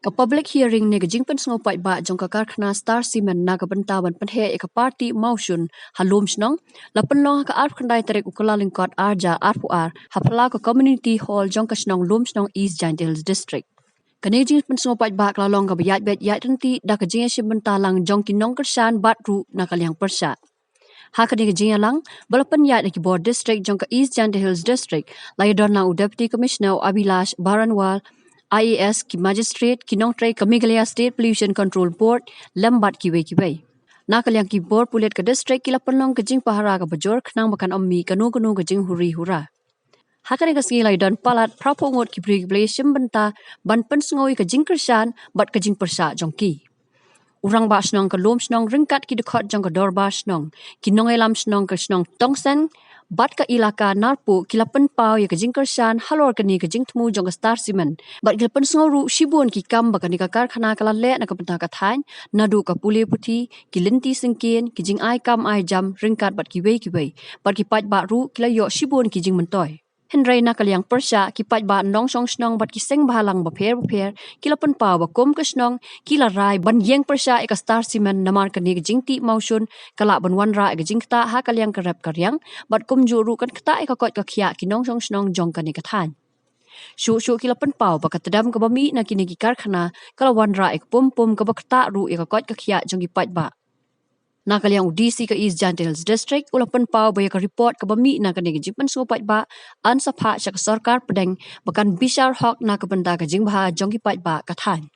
Ka public hearing ne gajing pen sngo pai ba jong ka karkhana Star Cement na ka bentawan pen he ka party mausun halum snong la penlong ka arp khandai terek ukala lingkot arja arpuar hapla ka community hall jong ka snong lum snong East Jaintia district. Kanejing pen sngo pai ba klalong ka bayat bet yat renti da ka jing bentalang jong kinong kersan batru na kalyang persat. Hakani gajing lang balapan yat ki board district jong ka East Jaintia Hills district layadon na deputy commissioner Abilash Baranwal IAS ki magistrate kinong tray ka Meghalaya State Pollution Control Board lambat kiwe. Nakalyang ki board pulit ka district kila penlong kajing pahara ka bajor khnang makan ommi kanu kajing huri hura. Hakani ka singilay don palat prapungot ki prigle simbenta ban pensngoi kajing kersan bat kajing persa jongki. Urang ba snong ka lom snong ringkat ki dekot jong ka dorba snong kinong elam snong ka snong tongsen bat ka ilaka narpu kilapan pau ya kajing kersan halor kani kajing temu jong ka Star Cement bat kilapan sngoru shibun ki kam ba kani ka karkhana kala le na ka penta ka thain nadu ka pule puthi kilinti singkin kijing ai kam ai jam ringkat bat ki wei bat ki pat ba ru kila yo shibun kijing mentoy Henry na kalyang persya kipat ba nong song snong bat kiseng bahalang ba pher kilapan pa ba kom ka snong kila rai ban yeng persya eka Star Cement namar kani gajing ti mausun kala ban wan ra gajing ta ha kalyang karep karyang bat kum juru kan kta eka kot ka khia kinong song snong jong kani kathan shu kilapan pa ba katadam ka bami na kini karkhana kala wan ra ek pum ka ba kta ru eka kot ka khia jong kipat ba Nakalyang DC ka East Jaintia Hills District ulapan pau baya ka report ka bami na kani jipan supat ba ansapha sa sarkar pedeng bakan bishar hok na ka benda ka jingbaha jongki pat ba kathan